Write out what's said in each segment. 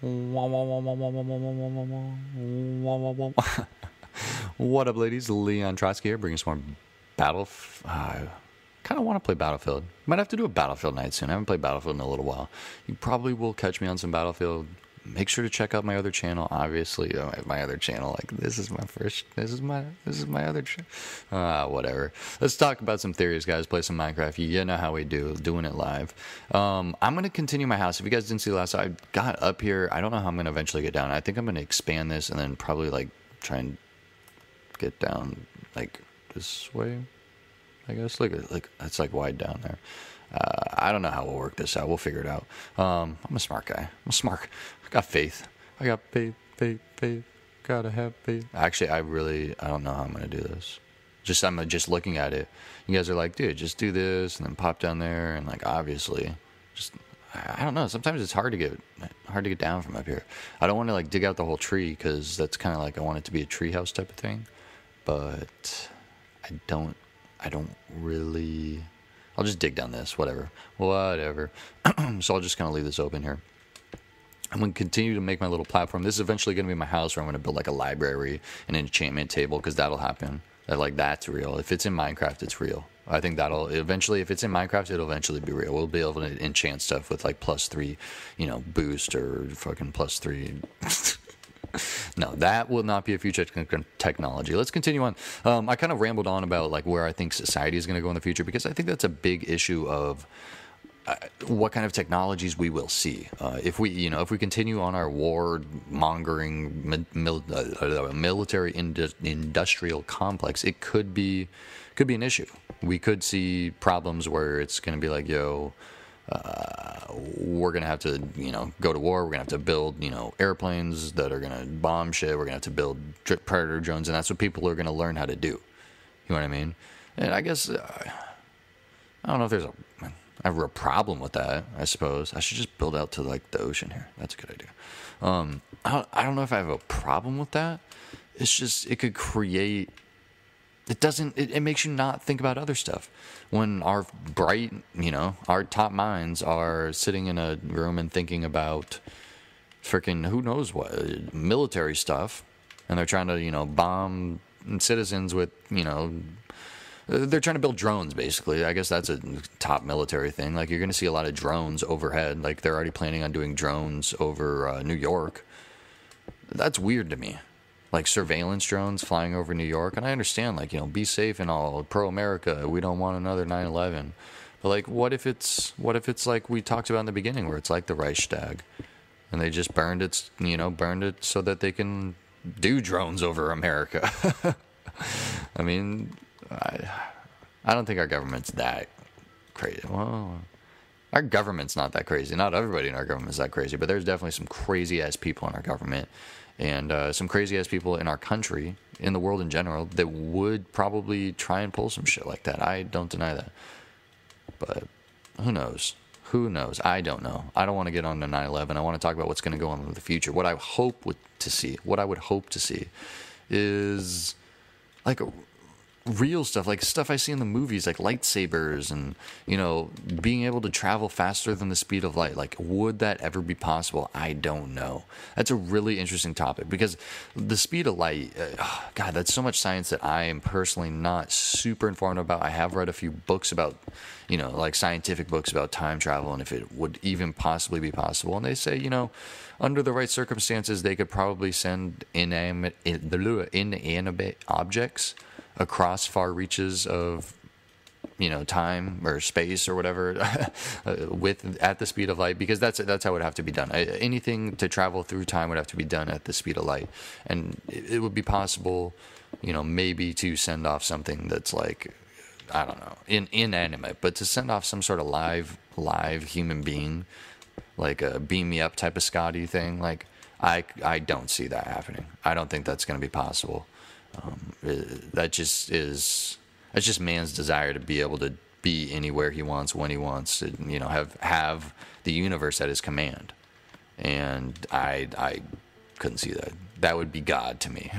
What up, ladies? Leon Trotsky here, bringing some more Battle. Kind of want to play Battlefield. Might have to do a Battlefield night soon. I haven't played Battlefield in a little while. You probably will catch me on some Battlefield. Make sure to check out my other channel. Obviously, my other channel. Like this is my other channel. Whatever. Let's talk about some theories, guys. Play some Minecraft. You know how we do. Doing it live. I'm gonna continue my house. If you guys didn't see last, I got up here. I don't know how I'm gonna eventually get down. I think I'm gonna expand this and then probably like try and get down like this way. I guess like it's like wide down there. I don't know how we'll work this out. We'll figure it out. I'm a smart guy. I'm smart. I got faith. I got faith. Gotta have faith. Actually, I don't know how I'm gonna do this. I'm just looking at it. You guys are like, dude, just do this and then pop down there and like obviously, just I don't know. Sometimes it's hard to get down from up here. I don't want to like dig out the whole tree because that's kind of like I want it to be a treehouse type of thing, but I don't really. I'll just dig down this, whatever. So I'll just kind of leave this open here. I'm going to continue to make my little platform. This is eventually going to be my house where I'm going to build like a library, an enchantment table, because that'll happen. That's real. If it's in Minecraft, it's real. I think that'll eventually, if it's in Minecraft, it'll eventually be real. We'll be able to enchant stuff with like +3, boost or fucking +3. No, that will not be a future technology. Let's continue on. I kind of rambled on about like where I think society is going to go in the future because I think that's a big issue of what kind of technologies we will see if we continue on our war mongering military industrial complex. It could be an issue. We could see problems where it's going to be like, we're going to have to, go to war. We're going to have to build, airplanes that are going to bomb shit. We're going to have to build predator drones, and that's what people are going to learn how to do. You know what I mean? And I guess, I don't know if I have a real problem with that, I suppose. I should just build out to, like, the ocean here. That's a good idea. I don't know if I have a problem with that. It's just, it could create... It makes you not think about other stuff. When our bright, our top minds are sitting in a room and thinking about freaking who knows what, military stuff, and they're trying to, bomb citizens with, they're trying to build drones, basically. I guess that's a top military thing. Like, you're going to see a lot of drones overhead. Like, they're already planning on doing drones over New York. That's weird to me. Like surveillance drones flying over New York. And I understand, like, be safe and all, pro-America, we don't want another 9/11. But, like, what if it's like we talked about in the beginning, where it's like the Reichstag, and they just burned it so that they can do drones over America. I mean, I don't think our government's that crazy. Well, our government's not that crazy. Not everybody in our government is that crazy, but there's definitely some crazy-ass people in our government. And some crazy-ass people in our country, in the world in general, that would probably try and pull some shit like that. I don't deny that. But who knows? Who knows? I don't know. I don't want to get on to 9/11. I want to talk about what's going to go on in the future. What I would hope to see is like real stuff, like stuff I see in the movies, like lightsabers and, being able to travel faster than the speed of light. Like, would that ever be possible? I don't know. That's a really interesting topic because the speed of light, God, that's so much science that I am personally not super informed about. I have read a few books about, like scientific books about time travel and if it would even possibly be possible. And they say, under the right circumstances, they could probably send inanimate objects across far reaches of, time or space or whatever, at the speed of light, because that's how it would have to be done. Anything to travel through time would have to be done at the speed of light, and it would be possible, maybe to send off something that's like, I don't know, inanimate, but to send off some sort of live human being, like a beam me up type of Scotty thing, like I don't see that happening. I don't think that's going to be possible. That's just man's desire to be able to be anywhere he wants, when he wants, to, have the universe at his command. And I couldn't see that. That would be God to me.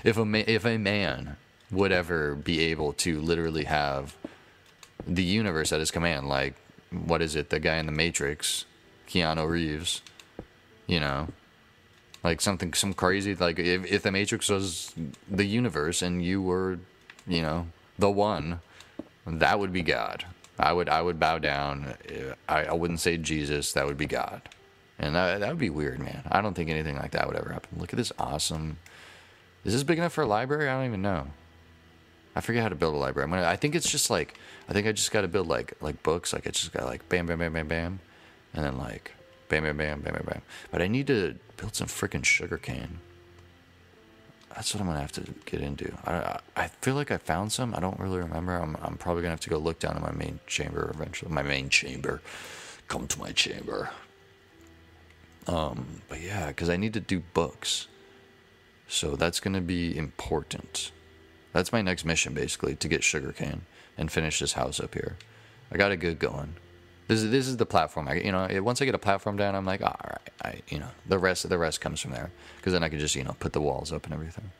If a man would ever be able to literally have the universe at his command, like, what is it, the guy in the Matrix, Keanu Reeves, You know, like some crazy, like if the Matrix was the universe and you were, you know, the one, that would be God. I would bow down. I wouldn't say Jesus. That would be God. And that would be weird, man. I don't think anything like that would ever happen. Look at this awesome. Is this big enough for a library? I don't even know. I forget how to build a library. I think it's just like, I think I just got to build like books. Like I just got like bam, bam, bam, bam, bam. And then like bam, bam, bam, bam, bam, bam. But I need to build some freaking sugarcane. That's what I'm going to have to get into. I feel like I found some. I don't really remember. I'm probably going to have to go look down in my main chamber eventually. My main chamber. Come to my chamber. But yeah, because I need to do books. So that's going to be important. That's my next mission, basically, to get sugarcane and finish this house up here. I got to get going. This is the platform. Once I get a platform down, I'm like, all right, the rest comes from there, because then I can just, put the walls up and everything.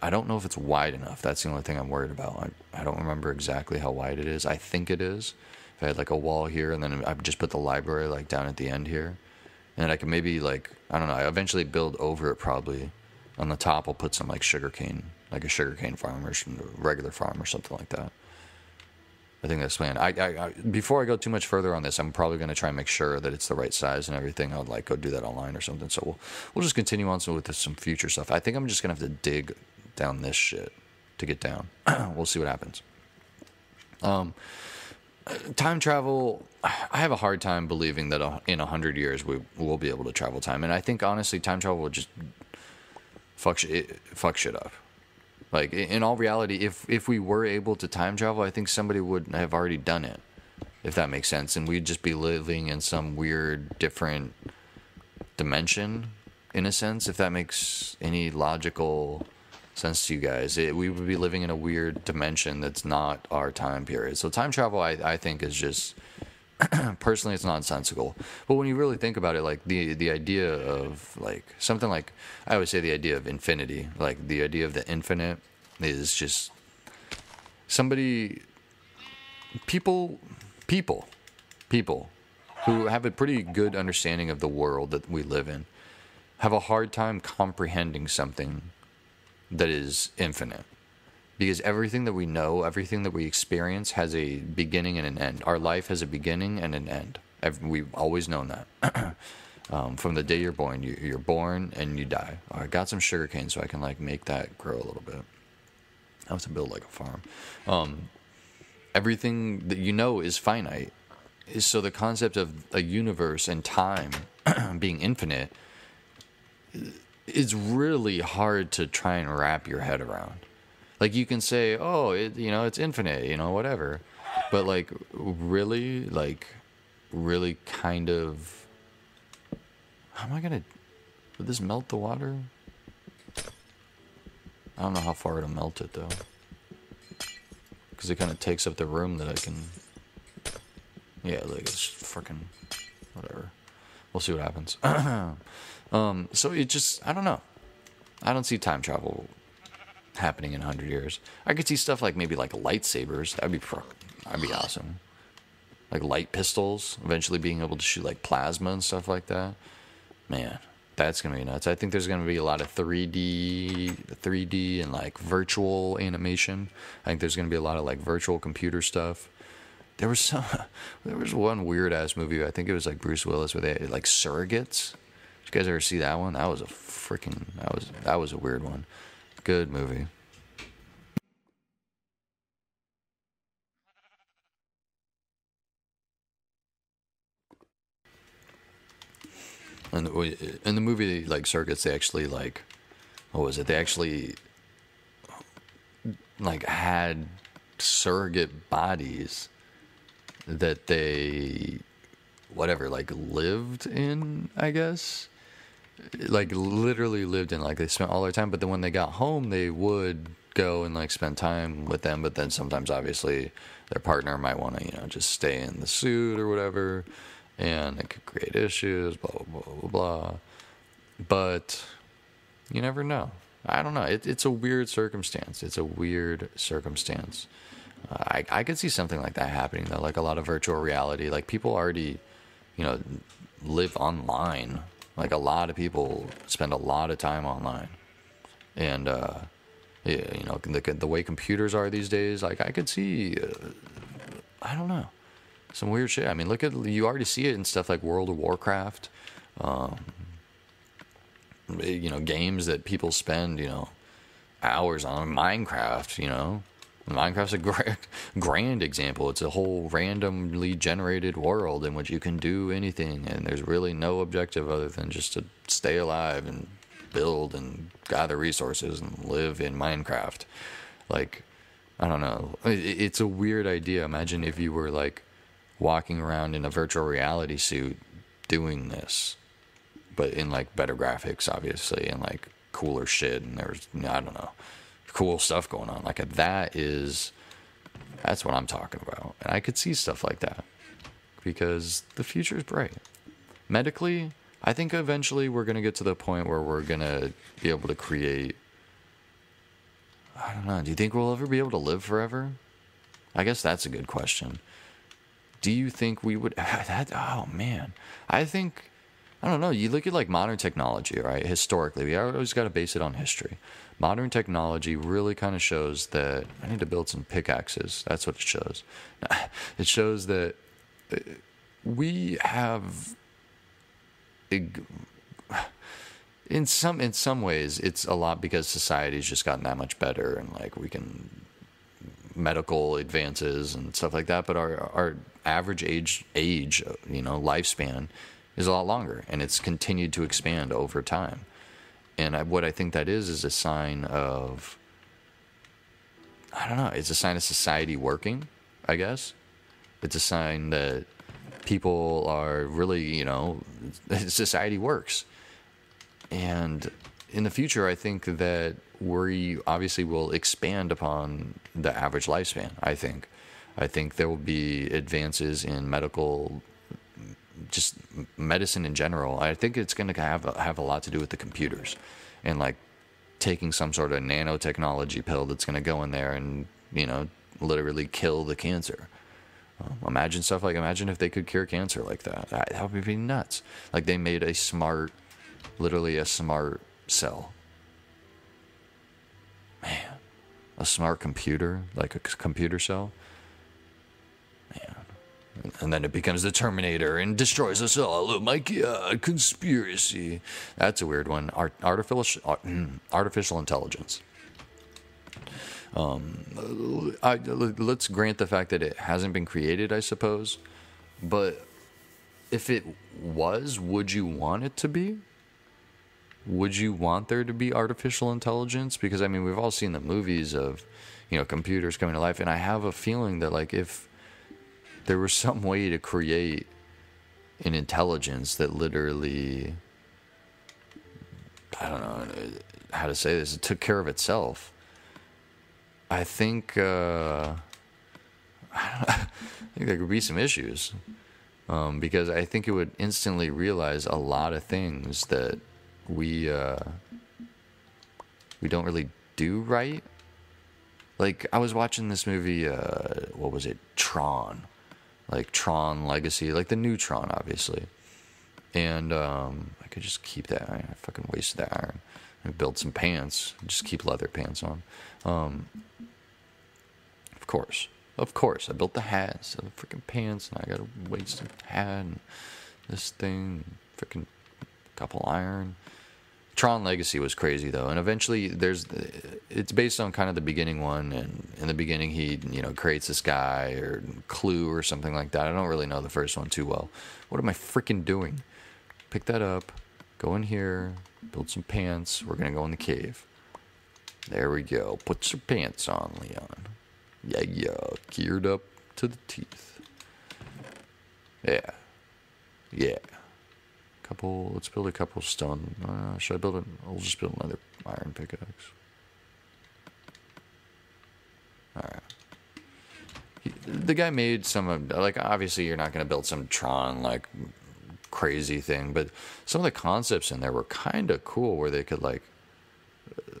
I don't know if it's wide enough. That's the only thing I'm worried about. I don't remember exactly how wide it is. I think it is. If I had like a wall here, and then I just put the library like down at the end here, and then I can maybe like, I don't know, I eventually build over it probably. On the top, I'll put some like sugarcane, like a sugarcane farm or some regular farm or something like that. I think that's planned. I before I go too much further on this, I'm probably going to try and make sure that it's the right size and everything. I'll like go do that online or something. So we'll just continue on with some future stuff. I think I'm just going to have to dig down this shit to get down. We'll see what happens. Time travel, I have a hard time believing that in 100 years we will be able to travel time. And I think, honestly, time travel will just fuck shit up. Like, in all reality, if we were able to time travel, I think somebody would have already done it, if that makes sense. And we'd just be living in some weird, different dimension, in a sense, if that makes any logical sense to you guys. We would be living in a weird dimension that's not our time period. So time travel, I think, is just... personally, it's nonsensical. But when you really think about it, like the idea of like something like, I always say the idea of infinity, like the idea of the infinite is just people who have a pretty good understanding of the world that we live in have a hard time comprehending something that is infinite. Because everything that we know, everything that we experience has a beginning and an end. Our life has a beginning and an end. We've always known that. From the day you're born, you're born and you die. I got some sugarcane so I can like make that grow a little bit. I have to build like a farm. Everything that you know is finite. So the concept of a universe and time being infinite is really hard to try and wrap your head around. Like, you can say, oh, it's infinite, whatever. But, like, really kind of... How am I going to... Would this melt the water? I don't know how far it'll melt it, though. Because it kind of takes up the room that I can... Yeah, like, it's freaking... Whatever. We'll see what happens. So, it just... I don't know. I don't see time travel happening in 100 years. I could see stuff like maybe like lightsabers. That'd be awesome. Like light pistols, eventually being able to shoot like plasma and stuff like that. Man, that's gonna be nuts. I think there's gonna be a lot of 3D and like virtual animation. I think there's gonna be a lot of like virtual computer stuff. There was one weird ass movie. I think it was like Bruce Willis where they had like surrogates. Did you guys ever see that one? That was a weird one. Good movie. And in the movie, like Circuits, they actually like, what was it? They actually like had surrogate bodies that they, whatever, like lived in, I guess. Like literally lived in, like they spent all their time, but then when they got home they would go and like spend time with them, but then sometimes obviously their partner might want to just stay in the suit or whatever, and it could create issues, blah blah blah blah blah. But you never know. I don't know. It's a weird circumstance. I could see something like that happening though, like a lot of virtual reality. Like people already live online. Like, a lot of people spend a lot of time online. And, yeah, you know, the way computers are these days, like, I could see, I don't know, some weird shit. I mean, you already see it in stuff like World of Warcraft, you know, games that people spend, you know, hours on. Minecraft, you know. Minecraft's a grand example. It's a whole randomly generated world in which you can do anything, and there's really no objective other than just to stay alive and build and gather resources and live in Minecraft. Like, I don't know. It's a weird idea. Imagine if you were, like, walking around in a virtual reality suit doing this, but in, like, better graphics, obviously, and, like, cooler shit, and there's, I don't know, cool stuff going on. Like, that's what I'm talking about. And I could see stuff like that because the future is bright. Medically, I think eventually we're going to get to the point where we're going to be able to create, I don't know, do you think we'll ever be able to live forever? I guess that's a good question. Do you think we would, oh man, I don't know, you look at, like, modern technology, right? Historically, we always got to base it on history. Modern technology really kind of shows that I need to build some pickaxes. That's what it shows. It shows that we have, in some ways, it's a lot because society's just gotten that much better, and, like, we can, medical advances and stuff like that, but our average age, you know, lifespan is a lot longer, and it's continued to expand over time. And what I think that is a sign of, I don't know, it's a sign of society working, I guess. It's a sign that people are really, you know, society works. And in the future, I think that we obviously will expand upon the average lifespan, I think. I think there will be advances in just medicine in general. I think it's going to have a lot to do with the computers, and, like, taking some sort of nanotechnology pill that's going to go in there and, you know, literally kill the cancer. Imagine if they could cure cancer like that. That would be nuts. Like, they made literally a smart cell. Man, a smart computer, like a computer cell. Man. And then it becomes the Terminator and destroys us all. Oh my God, conspiracy. That's a weird one. Artificial intelligence. Let's grant the fact that it hasn't been created, I suppose. But if it was, would you want it to be? Would you want there to be artificial intelligence? Because, I mean, we've all seen the movies of, you know, computers coming to life. And I have a feeling that, like, if there was some way to create an intelligence that literally, I don't know how to say this, it took care of itself, I think there could be some issues, because I think it would instantly realize a lot of things that we don't really do right. Like, I was watching this movie, what was it, Tron. Like, Tron Legacy, like the new Tron, obviously. And I could just keep that iron. I fucking wasted that iron. I build some pants. Just keep leather pants on. Of course. I built the hat instead of freaking pants, and I got a wasted hat and this thing, freaking couple iron. Tron Legacy was crazy, though, and eventually it's based on kind of the beginning one, and in the beginning he, you know, creates this guy, or Clue or something like that. I don't really know the first one too well. What am I freaking doing? Pick that up, go in here, build some pants. We're gonna go in the cave. There we go. Put your pants on, Leon. Yeah, geared up to the teeth. Yeah. Let's build a couple stone. Should I build it? I'll just build another iron pickaxe. Alright. The guy made some, like, obviously you're not going to build some Tron, like, crazy thing, but some of the concepts in there were kind of cool, where they could, like,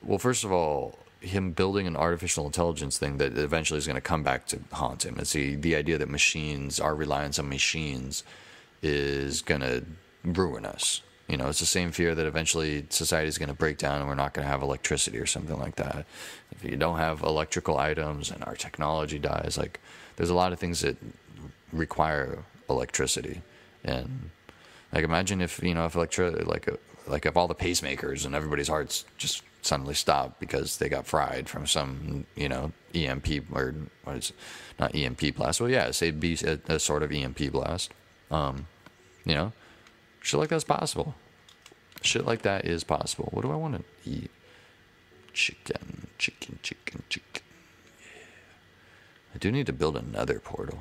well, first of all, him building an artificial intelligence thing that eventually is going to come back to haunt him. It's the idea that our reliance on machines is going to ruin us. You know, it's the same fear that eventually society is going to break down and we're not going to have electricity or something like that. If you don't have electrical items and our technology dies, like, there's a lot of things that require electricity. And like, imagine if, you know, if if all the pacemakers and everybody's hearts just suddenly stopped because they got fried from some, you know, EMP, or what is it? Not EMP blast. Well, yeah, say be a sort of EMP blast. You know, shit like that's possible. Shit like that is possible. What do I want to eat? Chicken. Yeah. I do need to build another portal.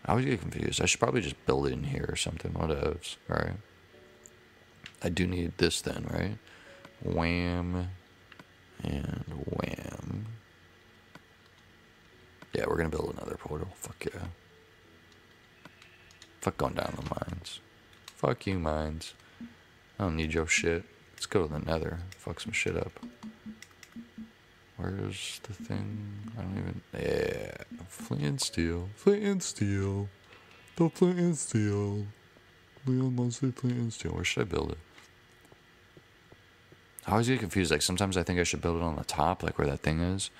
I always get confused. I should probably just build it in here or something. What else? All right. I do need this then, right? Wham. And wham. Yeah, we're going to build another portal. Fuck yeah. Fuck going down the mines. Fuck you, mines. I don't need your shit. Let's go to the nether. Fuck some shit up. Where's the thing? I don't even... Yeah. Flint and steel. Flint and steel. The flint and steel. Leon mostly flint and steel. Where should I build it? I always get confused. Like, sometimes I think I should build it on the top, like where that thing is.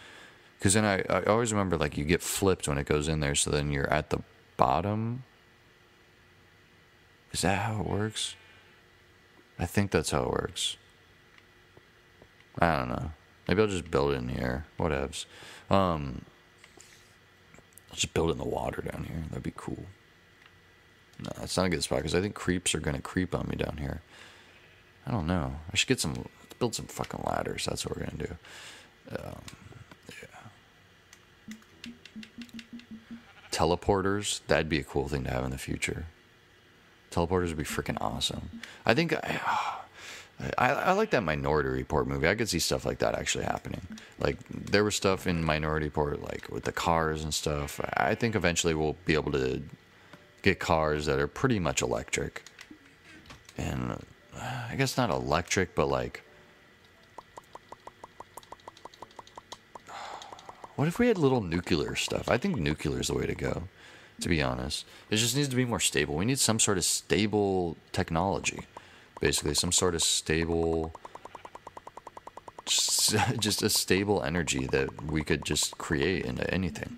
Because then I always remember, like, you get flipped when it goes in there, so then you're at the bottom. Is that how it works? I think that's how it works. I don't know. Maybe I'll just build it in here. Whatevs. I'll just build it in the water down here. That'd be cool. No, that's not a good spot, because I think creeps are going to creep on me down here. I don't know. I should get some... build some fucking ladders. That's what we're going to do. Yeah. Teleporters. That'd be a cool thing to have in the future. Teleporters would be freaking awesome. I think... I like that Minority Report movie. I could see stuff like that actually happening. Like, there was stuff in Minority Report, like, with the cars and stuff. I think eventually we'll be able to get cars that are pretty much electric. And I guess not electric, but, like... What if we had little nuclear stuff? I think nuclear is the way to go, to be honest. It just needs to be more stable. We need some sort of stable technology. Basically, some sort of stable, just a stable energy that we could just create into anything.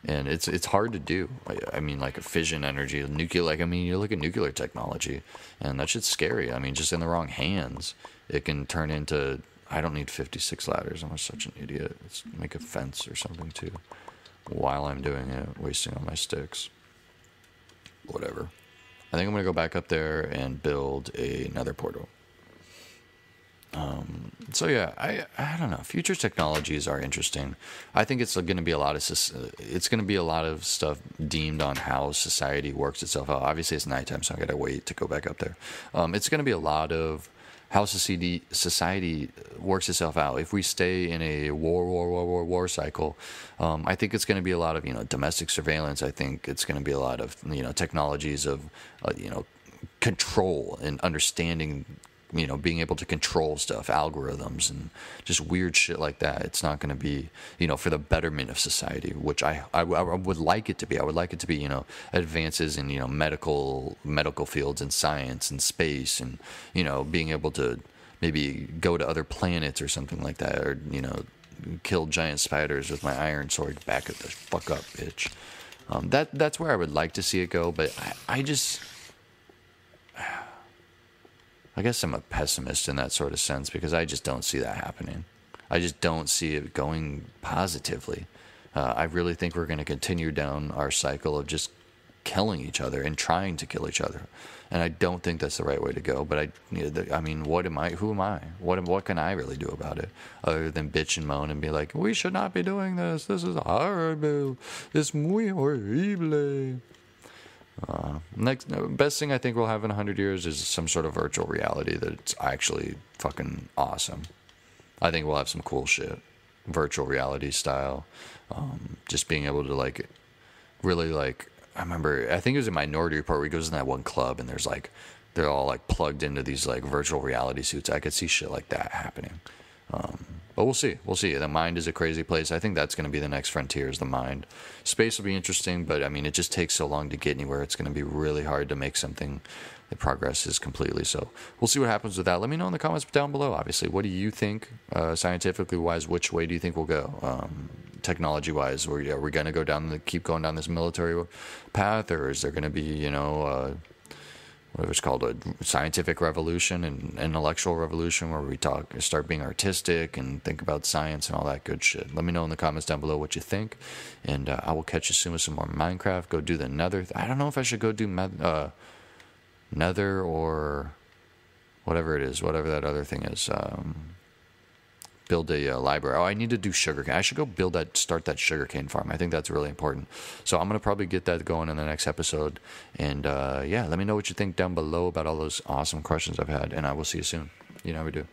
And it's hard to do. I mean, like a fission energy, nuclear. Like, I mean, you look at nuclear technology, and that shit's scary. I mean, just in the wrong hands, it can turn into. I don't need 56 ladders. I'm such an idiot. Let's make a fence or something too. While I'm doing it, wasting all my sticks. Whatever. I think I'm going to go back up there and build another portal. So yeah, I don't know. Future technologies are interesting. I think it's going to be a lot of stuff deemed on how society works itself out. Obviously, it's nighttime, so I got to wait to go back up there. It's going to be a lot of how society works itself out. If we stay in a war cycle, I think it's going to be a lot of, domestic surveillance. I think it's going to be a lot of, technologies of, control and understanding, being able to control stuff, algorithms, and just weird shit like that. It's not going to be, for the betterment of society, which I would like it to be. I would like it to be, advances in, medical fields and science and space and, being able to maybe go to other planets or something like that, or, kill giant spiders with my iron sword. Back it the fuck up, bitch. That's where I would like to see it go, but I guess I'm a pessimist in that sort of sense, because I just don't see that happening. I just don't see it going positively. I really think we're going to continue down our cycle of just killing each other and trying to kill each other. And I don't think that's the right way to go. But I mean, what am I? Who am I? What can I really do about it other than bitch and moan and be like, we should not be doing this. This is horrible. It's muy horrible. Best thing I think we'll have in 100 years is some sort of virtual reality that's actually fucking awesome. I think we'll have some cool shit, virtual reality style. Just being able to really I remember, I think it was in Minority Report where he goes in that one club and they're all plugged into these virtual reality suits. I could see shit like that happening. But we'll see. The mind is a crazy place. I think that's going to be the next frontier, is the mind. Space will be interesting, but I mean, it just takes so long to get anywhere. It's going to be really hard to make something it progresses completely. So we'll see what happens with that. Let me know in the comments down below. Obviously, what do you think, scientifically wise? Which way do you think we'll go, technology wise? Are we going to keep going down this military path, or is there going to be, whatever it's called, a scientific revolution and intellectual revolution, where we start being artistic and think about science and all that good shit? Let me know in the comments down below what you think, and I will catch you soon with some more Minecraft. Go do the Nether. I don't know if I should go do Nether or whatever it is, whatever that other thing is. Build a library. Oh, I need to do sugarcane. I should go start that sugarcane farm. I think that's really important. So I'm going to probably get that going in the next episode. And yeah, let me know what you think down below about all those awesome questions I've had. And I will see you soon. You know how we do.